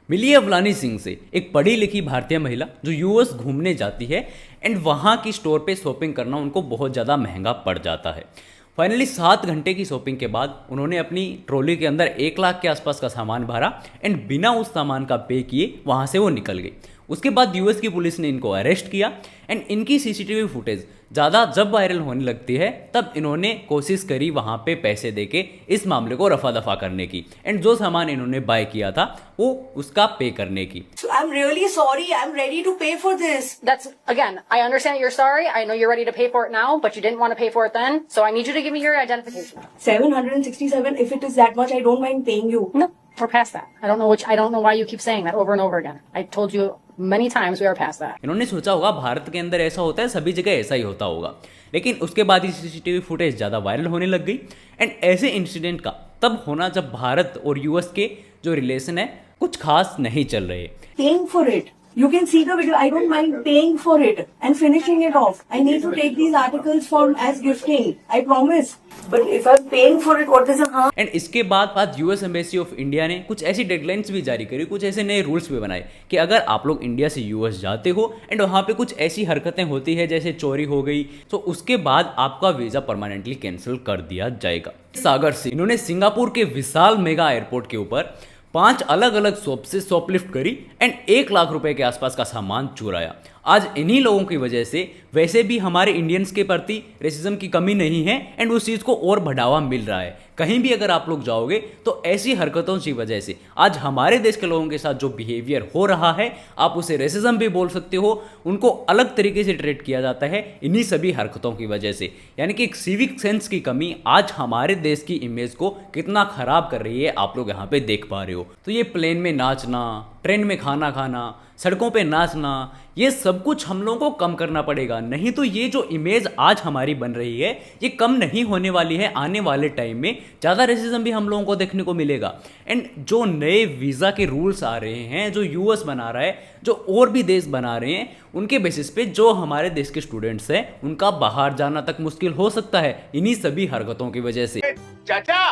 मिलिए अवलानी सिंह से, एक पढ़ी लिखी भारतीय महिला जो यूएस घूमने जाती है एंड वहाँ की स्टोर पे शॉपिंग करना उनको बहुत ज़्यादा महंगा पड़ जाता है। फाइनली 7 घंटे की शॉपिंग के बाद उन्होंने अपनी ट्रॉली के अंदर 1 लाख के आसपास का सामान भरा एंड बिना उस सामान का पे किए वहाँ से वो निकल गई। उसके बाद यूएस की पुलिस ने इनको अरेस्ट किया एंड इनकी सीसीटीवी फुटेज ज़्यादा जब वायरल होने लगती है तब इन्होंने कोशिश करी वहाँ पे पैसे देके इस मामले को रफा दफा करने की एंड जो सामान इन्होंने बाय किया था वो उसका पे करने की। So I'm really sorry. I'm ready to pay for this. That's, again, I understand you're sorry. I know you're ready to pay for it now, but you didn't want to pay for it then. So I need you to give me your identification. 767. If it is that much, I don't mind paying you. No, we're past that. I don't know why you keep saying that over and over again. I told you many times we are past that. इन्होंने सोचा होगा भारत के अंदर ऐसा होता है, सभी जगह ऐसा ही होता होगा, लेकिन उसके बाद ही सीसीटीवी फुटेज ज़्यादा वायरल होने लग गई एंड ऐसे इंसिडेंट का तब होना जब भारत और यूएस के जो रिलेशन है कुछ खास नहीं चल रहे। Paying for it. You can see the video. I don't mind paying for it and finishing it off. I need to take these articles from as gifting. I promise. But if I'm paying for it, what is a harm? And इसके बाद US embassy of India ने कुछ ऐसी deadlines भी जारी करी, कुछ ऐसे नए रूल्स भी बनाए कि अगर आप लोग इंडिया से यूएस जाते हो एंड वहाँ पे कुछ ऐसी हरकतें होती है जैसे चोरी हो गई तो उसके बाद आपका वीज़ा परमानेंटली कैंसिल कर दिया जाएगा। सागर से इन्होंने सिंगापुर के विशाल मेगा एयरपोर्ट के ऊपर 5 अलग अलग शॉप से शॉपलिफ्ट करी एंड 1 लाख रुपए के आसपास का सामान चुराया। आज इन्हीं लोगों की वजह से वैसे भी हमारे इंडियंस के प्रति रेसिज्म की कमी नहीं है एंड उस चीज़ को और बढ़ावा मिल रहा है। कहीं भी अगर आप लोग जाओगे तो ऐसी हरकतों की वजह से आज हमारे देश के लोगों के साथ जो बिहेवियर हो रहा है आप उसे रेसिज्म भी बोल सकते हो, उनको अलग तरीके से ट्रीट किया जाता है इन्हीं सभी हरकतों की वजह से। यानी कि एक सिविक सेंस की कमी आज हमारे देश की इमेज को कितना खराब कर रही है आप लोग यहाँ पे देख पा रहे हो। तो ये प्लेन में नाचना, ट्रेन में खाना खाना, सड़कों पे नाचना, ये सब कुछ हम लोगों को कम करना पड़ेगा, नहीं तो ये जो इमेज आज हमारी बन रही है ये कम नहीं होने वाली है। आने वाले टाइम में ज़्यादा रेसिज्म भी हम लोगों को देखने को मिलेगा एंड जो नए वीज़ा के रूल्स आ रहे हैं, जो यूएस बना रहा है, जो और भी देश बना रहे हैं, उनके बेसिस पे जो हमारे देश के स्टूडेंट्स हैं उनका बाहर जाना तक मुश्किल हो सकता है इन्हीं सभी हरकतों की वजह से। चाचा,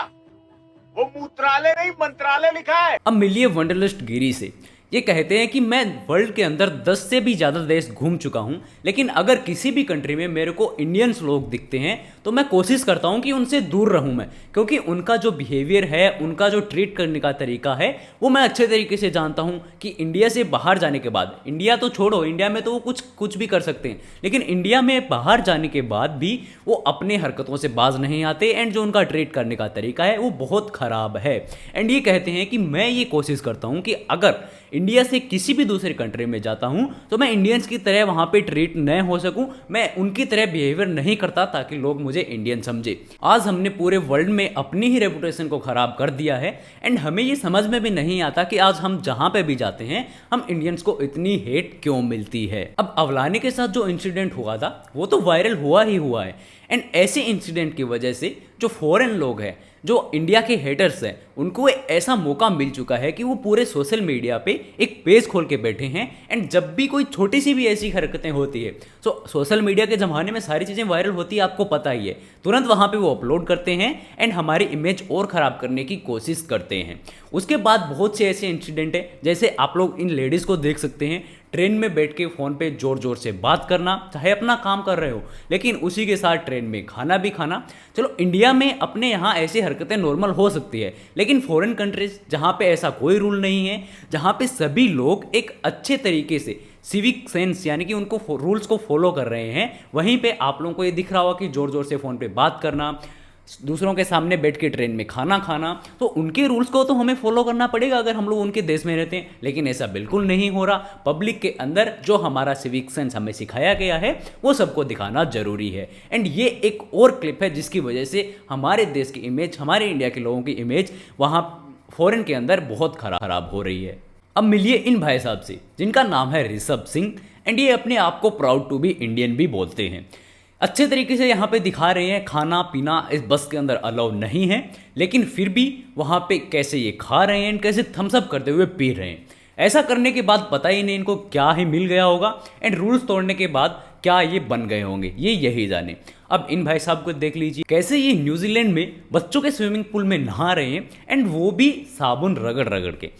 वो मूत्रालय नहीं मंत्रालय लिखा है। अब मिलिए वंडरलिस्ट गिरी से। ये कहते हैं कि मैं वर्ल्ड के अंदर 10 से भी ज़्यादा देश घूम चुका हूँ, लेकिन अगर किसी भी कंट्री में मेरे को इंडियंस लोग दिखते हैं तो मैं कोशिश करता हूँ कि उनसे दूर रहूँ मैं, क्योंकि उनका जो बिहेवियर है, उनका जो ट्रीट करने का तरीका है वो मैं अच्छे तरीके से जानता हूँ कि इंडिया से बाहर जाने के बाद, इंडिया तो छोड़ो, इंडिया में तो वो कुछ भी कर सकते हैं, लेकिन इंडिया में बाहर जाने के बाद भी वो अपने हरकतों से बाज नहीं आते एंड जो उनका ट्रीट करने का तरीका है वो बहुत ख़राब है। एंड ये कहते हैं कि मैं ये कोशिश करता हूँ कि अगर इंडिया से किसी भी दूसरे कंट्री में जाता हूं तो मैं इंडियंस की तरह वहां पे ट्रीट न हो सकूं, मैं उनकी तरह बिहेवियर नहीं करता ताकि लोग मुझे इंडियन समझे। आज हमने पूरे वर्ल्ड में अपनी ही रेपुटेशन को खराब कर दिया है एंड हमें ये समझ में भी नहीं आता कि आज हम जहां पे भी जाते हैं हम इंडियंस को इतनी हेट क्यों मिलती है। अब अवलानी के साथ जो इंसिडेंट हुआ था वो तो वायरल हुआ ही हुआ है एंड ऐसे इंसिडेंट की वजह से जो फॉरेन लोग हैं, जो इंडिया के हेटर्स हैं, उनको ऐसा मौका मिल चुका है कि वो पूरे सोशल मीडिया पे एक पेज खोल के बैठे हैं एंड जब भी कोई छोटी सी भी ऐसी हरकतें होती है तो सोशल मीडिया के ज़माने में सारी चीज़ें वायरल होती है, आपको पता ही है, तुरंत वहाँ पे वो अपलोड करते हैं एंड हमारी इमेज और ख़राब करने की कोशिश करते हैं। उसके बाद बहुत से ऐसे इंसिडेंट हैं, जैसे आप लोग इन लेडीज़ को देख सकते हैं ट्रेन में बैठ के फ़ोन पे ज़ोर ज़ोर से बात करना, चाहे अपना काम कर रहे हो लेकिन उसी के साथ ट्रेन में खाना भी खाना। चलो इंडिया में अपने यहाँ ऐसी हरकतें नॉर्मल हो सकती है, लेकिन फॉरेन कंट्रीज जहाँ पे ऐसा कोई रूल नहीं है, जहाँ पे सभी लोग एक अच्छे तरीके से सिविक सेंस यानी कि उनको रूल्स को फॉलो कर रहे हैं, वहीं पे आप लोगों को ये दिख रहा होगा कि ज़ोर ज़ोर से फ़ोन पे बात करना, दूसरों के सामने बैठ के ट्रेन में खाना खाना, तो उनके रूल्स को तो हमें फॉलो करना पड़ेगा अगर हम लोग उनके देश में रहते हैं, लेकिन ऐसा बिल्कुल नहीं हो रहा। पब्लिक के अंदर जो हमारा सिविक सेंस हमें सिखाया गया है वो सबको दिखाना जरूरी है एंड ये एक और क्लिप है जिसकी वजह से हमारे देश की इमेज, हमारे इंडिया के लोगों की इमेज वहाँ फॉरेन के अंदर बहुत खराब हो रही है। अब मिलिए इन भाई साहब से जिनका नाम है ऋषभ सिंह एंड ये अपने आप को प्राउड टू बी इंडियन भी बोलते हैं। अच्छे तरीके से यहाँ पे दिखा रहे हैं खाना पीना इस बस के अंदर अलाउ नहीं है, लेकिन फिर भी वहाँ पे कैसे ये खा रहे हैं, कैसे थम्स अप करते हुए पी रहे हैं। ऐसा करने के बाद पता ही नहीं इनको क्या ही मिल गया होगा एंड रूल्स तोड़ने के बाद क्या ये बन गए होंगे, ये यही जाने। अब इन भाई साहब को देख लीजिए कैसे ये न्यूजीलैंड में बच्चों के स्विमिंग पूल में नहा रहे हैं एंड वो भी साबुन रगड़ रगड़ के।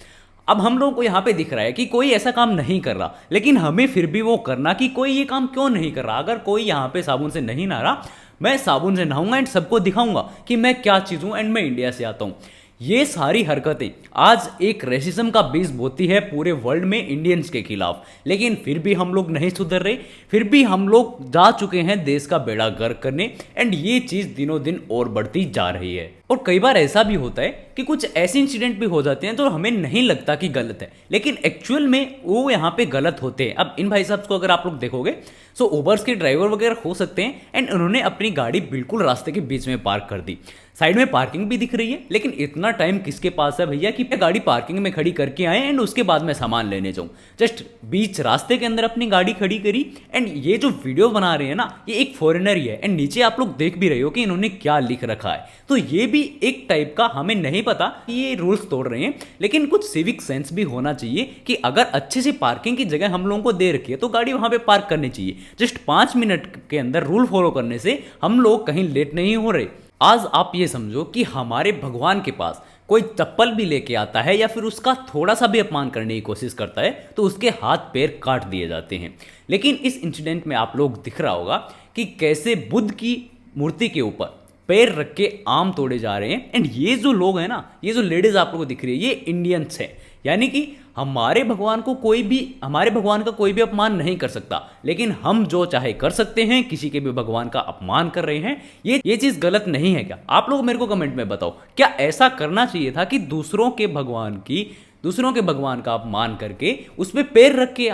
अब हम लोगों को यहाँ पे दिख रहा है कि कोई ऐसा काम नहीं कर रहा, लेकिन हमें फिर भी वो करना कि कोई ये काम क्यों नहीं कर रहा। अगर कोई यहाँ पे साबुन से नहीं नहा रहा, मैं साबुन से नहाऊंगा एंड सबको दिखाऊंगा कि मैं क्या चीज़ हूँ एंड मैं इंडिया से आता हूँ। ये सारी हरकतें आज एक रेसिज्म का बीज बोती है पूरे वर्ल्ड में इंडियंस के खिलाफ, लेकिन फिर भी हम लोग नहीं सुधर रहे, फिर भी हम लोग जा चुके हैं देश का बेड़ा गर्क करने एंड ये चीज़ दिनों दिन और बढ़ती जा रही है। और कई बार ऐसा भी होता है कि कुछ ऐसे इंसिडेंट भी हो जाते हैं जो हमें नहीं लगता कि गलत है, लेकिन एक्चुअल में वो यहाँ पे गलत होते हैं। अब इन भाई साहब को अगर आप लोग देखोगे सो उबर्स के ड्राइवर वगैरह हो सकते हैं एंड उन्होंने अपनी गाड़ी बिल्कुल रास्ते के बीच में पार्क कर दी। साइड में पार्किंग भी दिख रही है, लेकिन इतना टाइम किसके पास है भैया कि मैं गाड़ी पार्किंग में खड़ी करके आए एंड उसके बाद मैं सामान लेने जाऊँ। जस्ट बीच रास्ते के अंदर अपनी गाड़ी खड़ी करी एंड ये जो वीडियो बना रहे हैं ना, ये एक फॉरेनर ही है एंड नीचे आप लोग देख भी रहे हो कि इन्होंने क्या लिख रखा है। तो ये भी एक टाइप का, हमें नहीं पता कि ये रूल्स तोड़ रहे हैं, लेकिन कुछ सिविक सेंस भी होना चाहिए कि अगर अच्छे से पार्किंग की जगह हम लोगों को दे रखी है तो गाड़ी वहां पे पार्क करनी चाहिए। जस्ट 5 मिनट के अंदर रूल फॉलो करने से हम लोग कहीं लेट नहीं हो रहे। आज आप ये समझो कि हमारे भगवान के पास कोई चप्पल भी लेके आता है या फिर उसका थोड़ा सा भी अपमान करने की कोशिश करता है तो उसके हाथ पैर काट दिए जाते हैं। लेकिन इस इंसिडेंट में आप लोग दिख रहा होगा कि कैसे बुद्ध की मूर्ति के ऊपर पैर रख के आम तोड़े जा रहे हैं एंड ये जो लोग हैं ना, ये जो लेडीज आप लोगों को दिख रही है, ये इंडियंस हैं। यानी कि हमारे भगवान का कोई भी अपमान नहीं कर सकता, लेकिन हम जो चाहे कर सकते हैं, किसी के भी भगवान का अपमान कर रहे हैं। ये चीज़ गलत नहीं है क्या? आप लोग मेरे को कमेंट में बताओ, क्या ऐसा करना चाहिए था कि दूसरों के भगवान का अपमान करके उस पर पैर रख के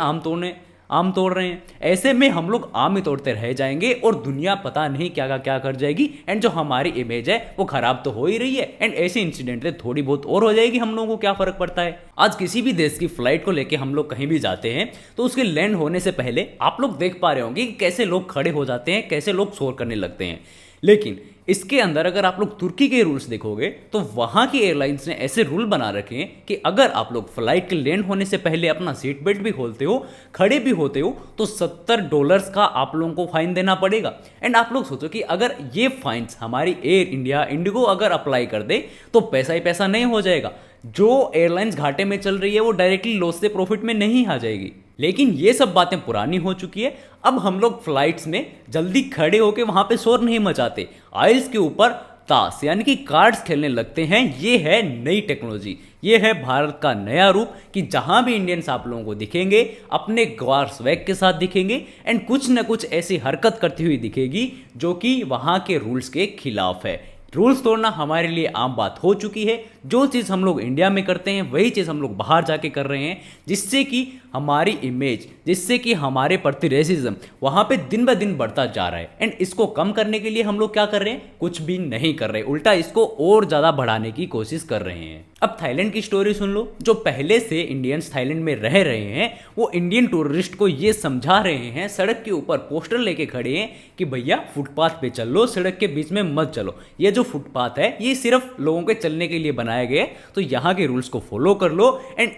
आम तोड़ रहे हैं? ऐसे में हम लोग आम ही तोड़ते रह जाएंगे और दुनिया पता नहीं क्या कर जाएगी एंड जो हमारी इमेज है वो खराब तो हो ही रही है एंड ऐसे इंसिडेंट थोड़ी बहुत और हो जाएगी। हम लोगों को क्या फर्क पड़ता है? आज किसी भी देश की फ्लाइट को लेके हम लोग कहीं भी जाते हैं तो उसके लैंड होने से पहले आप लोग देख पा रहे होंगे कि कैसे लोग खड़े हो जाते हैं, कैसे लोग शोर करने लगते हैं। लेकिन इसके अंदर अगर आप लोग तुर्की के रूल्स देखोगे तो वहां की एयरलाइंस ने ऐसे रूल बना रखे हैं कि अगर आप लोग फ्लाइट के लैंड होने से पहले अपना सीट बेल्ट भी खोलते हो, खड़े भी होते हो, तो $70 का आप लोगों को फाइन देना पड़ेगा। एंड आप लोग सोचो कि अगर ये फाइन्स हमारी एयर इंडिया, इंडिगो अगर अप्लाई कर दे तो पैसा ही पैसा नहीं हो जाएगा। जो एयरलाइंस घाटे में चल रही है वो डायरेक्टली लॉस से प्रॉफिट में नहीं आ जाएगी। लेकिन ये सब बातें पुरानी हो चुकी है। अब हम लोग फ्लाइट्स में जल्दी खड़े होकर वहां पे शोर नहीं मचाते, आइल्स के ऊपर ताश यानी कि कार्ड्स खेलने लगते हैं। ये है नई टेक्नोलॉजी, ये है भारत का नया रूप कि जहां भी इंडियंस आप लोगों को दिखेंगे अपने ग्वार स्वैग के साथ दिखेंगे एंड कुछ न कुछ ऐसी हरकत करती हुई दिखेगी जो कि वहां के रूल्स के खिलाफ है। रूल्स तोड़ना हमारे लिए आम बात हो चुकी है। जो चीज़ हम लोग इंडिया में करते हैं वही चीज़ हम लोग बाहर जाके कर रहे हैं, जिससे कि हमारी इमेज, जिससे कि हमारे प्रति रेसिज्म वहाँ पे दिन ब दिन बढ़ता जा रहा है। एंड इसको कम करने के लिए हम लोग क्या कर रहे हैं? कुछ भी नहीं कर रहे, उल्टा इसको और ज़्यादा बढ़ाने की कोशिश कर रहे हैं। अब थाईलैंड की स्टोरी सुन लो। जो पहले से इंडियंस थाईलैंड में रह रहे हैं वो इंडियन टूरिस्ट को ये समझा रहे हैं, सड़क के ऊपर पोस्टर लेके खड़े हैं कि भैया फुटपाथ पे चलो, सड़क के बीच में मत चलो। ये जो फुटपाथ है ये सिर्फ लोगों के चलने के लिए बनाया गया है, तो यहाँ के रूल्स को फॉलो कर लो। एंड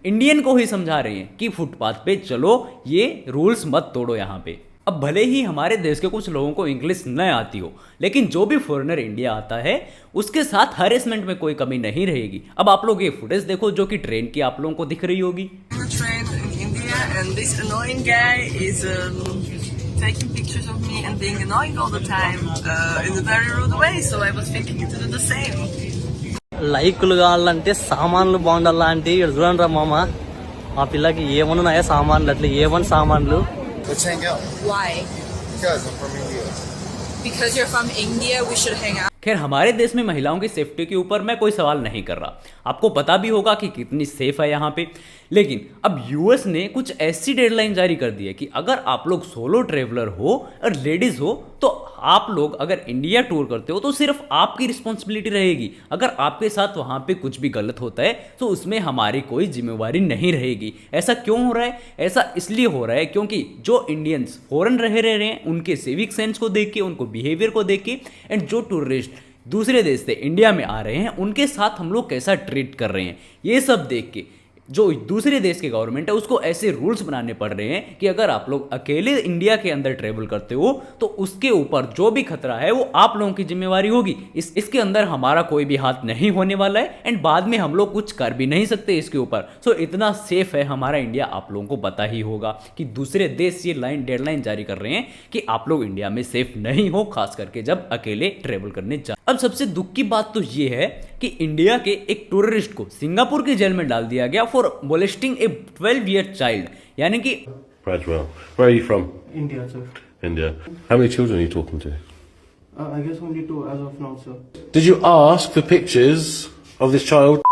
इंडियन को ही समझा रहे हैं कि फुटपाथ पे चलो, ये रूल्स मत तोड़ो यहाँ पे। अब भले ही हमारे देश के कुछ लोगों को इंग्लिश न आती हो, लेकिन जो भी फॉरेनर इंडिया आता है उसके साथ हरेसमेंट में कोई कमी नहीं रहेगी। अब आप लोग ये फुटेज देखो जो कि ट्रेन की आप लोगों को दिख रही होगी। taking pictures of me and being annoying all the time in a very rude way, so I was thinking to do the same. లైకులు కావాలంటే సామాన్లు బాగుండాలా అంటే ఇక్కడ చూడండి రా మామ, మా పిల్లకి ఏమన్నాయా సామాన్లు, అట్లా ఏమన్నా సామాన్లు. Let's hang out. Why? Because I'm from India. Because you're from India, we should hang out. खैर हमारे देश में महिलाओं की सेफ्टी के ऊपर मैं कोई सवाल नहीं कर रहा, आपको पता भी होगा कि कितनी सेफ है यहाँ पे। लेकिन अब यूएस ने कुछ ऐसी डेडलाइन जारी कर दी है कि अगर आप लोग सोलो ट्रेवलर हो और लेडीज हो तो आप लोग अगर इंडिया टूर करते हो तो सिर्फ आपकी रिस्पॉन्सिबिलिटी रहेगी। अगर आपके साथ वहाँ पे कुछ भी गलत होता है तो उसमें हमारी कोई जिम्मेवारी नहीं रहेगी। ऐसा क्यों हो रहा है? ऐसा इसलिए हो रहा है क्योंकि जो इंडियंस फॉरेन रह रहे हैं उनके सिविक सेंस को देख के, उनको बिहेवियर को देख के, एंड जो टूरिस्ट दूसरे देश से इंडिया में आ रहे हैं उनके साथ हम लोग कैसा ट्रीट कर रहे हैं, ये सब देख के जो दूसरे देश के गवर्नमेंट है उसको ऐसे रूल्स बनाने पड़ रहे हैं कि अगर आप लोग अकेले इंडिया के अंदर ट्रेवल करते हो तो उसके ऊपर जो भी खतरा है वो आप लोगों की जिम्मेवारी होगी। इसके अंदर हमारा कोई भी हाथ नहीं होने वाला है एंड बाद में हम लोग कुछ कर भी नहीं सकते इसके ऊपर। सो इतना सेफ है हमारा इंडिया, आप लोगों को पता ही होगा कि दूसरे देश ये डेडलाइन जारी कर रहे हैं कि आप लोग इंडिया में सेफ नहीं हो, खास करके जब अकेले ट्रेवल करने जा। अब सबसे दुख की बात तो ये है कि इंडिया के एक टूरिस्ट को सिंगापुर की जेल में डाल दिया गया for molesting A 12-year child, यानी कि Bradwell. Where are you from? India, sir. India. How many children are you talking to? I guess only 2 as of now, sir. Did you ask for pictures of this child?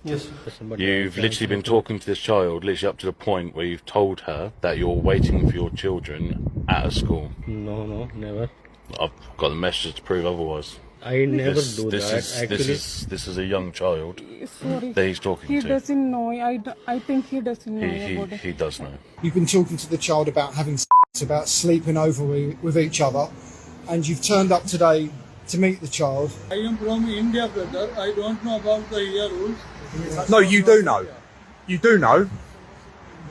Yes, sir. You've literally been talking to this child literally up to the point where you've told her that you're waiting for your children at a school. No, never. I've got the message to prove otherwise. I never This, do this that. is Actually, this is a young child Sorry. that he's talking He to. doesn't know. I think he doesn't know about it. He does know. You've been talking to the child about having sex, about sleeping over with each other, and you've turned up today to meet the child. I am from India, brother. I don't know about the here rules. No, you do know. You do know.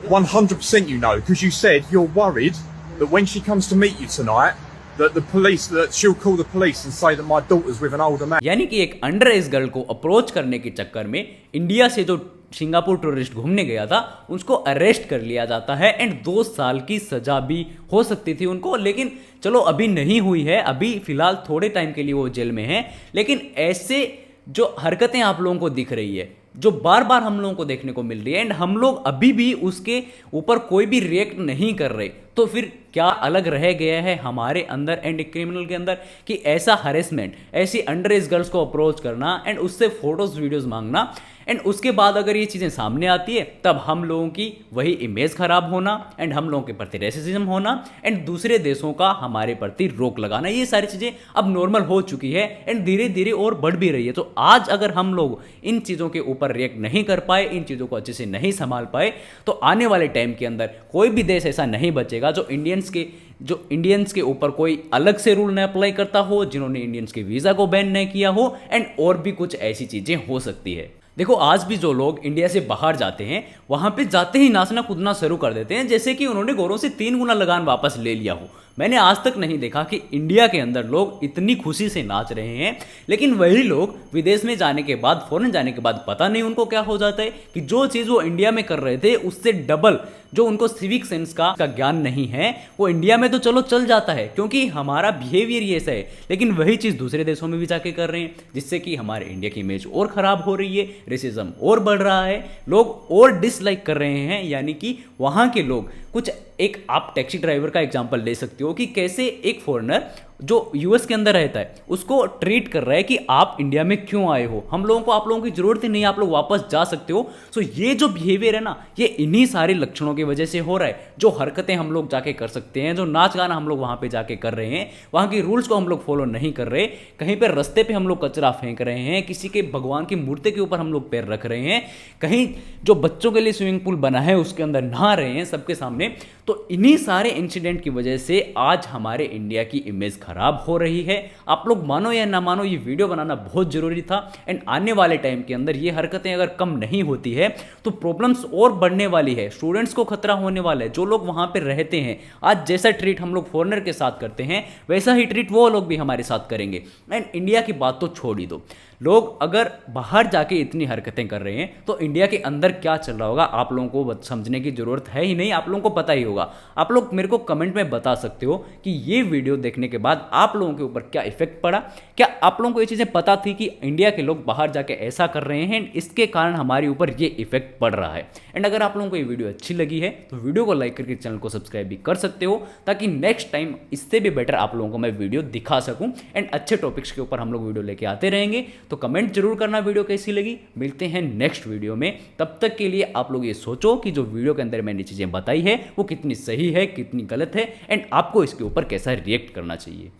100% you know, because you said you're worried that when she comes to meet you tonight, that she'll call the police and say that my daughter's with an older man. यानी कि एक under as girl को approach करने के चक्कर में India से जो सिंगापुर टूरिस्ट घूमने गया था उसको अरेस्ट कर लिया जाता है एंड 2 साल की सजा भी हो सकती थी उनको, लेकिन चलो अभी नहीं हुई है, अभी फिलहाल थोड़े टाइम के लिए वो जेल में है। लेकिन ऐसे जो हरकतें आप लोगों को दिख रही है, जो बार बार हम लोगों को देखने को मिल रही है एंड हम लोग अभी भी उसके ऊपर कोई भी रिएक्ट नहीं कर रहे, तो फिर क्या अलग रह गया है हमारे अंदर एंड एक क्रिमिनल के अंदर कि ऐसा हरेसमेंट, ऐसी अंडर एज गर्ल्स को अप्रोच करना एंड उससे फोटोज वीडियोस मांगना एंड उसके बाद अगर ये चीज़ें सामने आती है तब हम लोगों की वही इमेज खराब होना एंड हम लोगों के प्रति रेसिज्म होना एंड दूसरे देशों का हमारे प्रति रोक लगाना, ये सारी चीज़ें अब नॉर्मल हो चुकी है एंड धीरे धीरे और बढ़ भी रही है। तो आज अगर हम लोग इन चीज़ों के ऊपर रिएक्ट नहीं कर पाए, इन चीज़ों को अच्छे से नहीं संभाल पाए, तो आने वाले टाइम के अंदर कोई भी देश ऐसा नहीं बचेगा जो इंडियंस के ऊपर कोई अलग से रूल न अप्लाई करता हो, जिन्होंने इंडियंस के वीज़ा को बैन नहीं किया हो एंड और भी कुछ ऐसी चीज़ें हो सकती है। देखो आज भी जो लोग इंडिया से बाहर जाते हैं वहां पे जाते ही नाचना कूदना शुरू कर देते हैं जैसे कि उन्होंने गोरों से 3 गुना लगान वापस ले लिया हो। मैंने आज तक नहीं देखा कि इंडिया के अंदर लोग इतनी खुशी से नाच रहे हैं, लेकिन वही लोग विदेश में जाने के बाद, फॉरेन जाने के बाद पता नहीं उनको क्या हो जाता है कि जो चीज़ वो इंडिया में कर रहे थे उससे डबल जो उनको सिविक सेंस का ज्ञान नहीं है वो इंडिया में तो चलो चल जाता है क्योंकि हमारा बिहेवियर ये ऐसा है, लेकिन वही चीज़ दूसरे देशों में भी जाके कर रहे हैं जिससे कि हमारे इंडिया की इमेज और ख़राब हो रही है, रेसिज्म और बढ़ रहा है, लोग और डिसलाइक कर रहे हैं। यानी कि वहाँ के लोग कुछ, एक आप टैक्सी ड्राइवर का एग्जांपल ले सकते हो कि कैसे एक फॉरेनर जो यूएस के अंदर रहता है उसको ट्रीट कर रहा है कि आप इंडिया में क्यों आए हो, हम लोगों को आप लोगों की जरूरत ही नहीं, आप लोग वापस जा सकते हो। सो ये जो बिहेवियर है ना, ये इन्हीं सारे लक्षणों की वजह से हो रहा है। जो हरकतें हम लोग जाके कर सकते हैं, जो नाच गाना हम लोग वहाँ पे जाके कर रहे हैं, वहाँ की रूल्स को हम लोग फॉलो नहीं कर रहे, कहीं पर रस्ते पे हम लोग कचरा फेंक रहे हैं, किसी के भगवान की मूर्ति के ऊपर हम लोग पैर रख रहे हैं, कहीं जो बच्चों के लिए स्विमिंग पूल बना है उसके अंदर नहा रहे हैं सबके सामने, तो इन्हीं सारे इंसिडेंट की वजह से आज हमारे इंडिया की इमेज खराब हो रही है। आप लोग मानो या ना मानो, ये वीडियो बनाना बहुत जरूरी था एंड आने वाले टाइम के अंदर ये हरकतें अगर कम नहीं होती है तो प्रॉब्लम्स और बढ़ने वाली है, स्टूडेंट्स को खतरा होने वाला है। जो लोग वहां पे रहते हैं, आज जैसा ट्रीट हम लोग फॉरेनर के साथ करते हैं वैसा ही ट्रीट वो लोग भी हमारे साथ करेंगे। एंड इंडिया की बात तो छोड़ ही दो, लोग अगर बाहर जाके इतनी हरकतें कर रहे हैं तो इंडिया के अंदर क्या चल रहा होगा आप लोगों को समझने की जरूरत है ही नहीं, आप लोगों को पता ही होगा। आप लोग मेरे को कमेंट में बता सकते हो कि ये वीडियो देखने के बाद आप लोगों के ऊपर क्या इफेक्ट पड़ा, क्या आप लोगों को ये चीज़ें पता थी कि इंडिया के लोग बाहर जाके ऐसा कर रहे हैं, इसके कारण हमारे ऊपर ये इफेक्ट पड़ रहा है। एंड अगर आप लोगों को ये वीडियो अच्छी लगी है तो वीडियो को लाइक करके चैनल को सब्सक्राइब भी कर सकते हो ताकि नेक्स्ट टाइम इससे भी बेटर आप लोगों को मैं वीडियो दिखा सकूं एंड अच्छे टॉपिक्स के ऊपर हम लोग वीडियो लेके आते रहेंगे। तो कमेंट जरूर करना वीडियो कैसी लगी। मिलते हैं नेक्स्ट वीडियो में, तब तक के लिए आप लोग ये सोचो कि जो वीडियो के अंदर मैंने चीज़ें बताई है वो कितनी सही है, कितनी गलत है एंड आपको इसके ऊपर कैसा रिएक्ट करना चाहिए।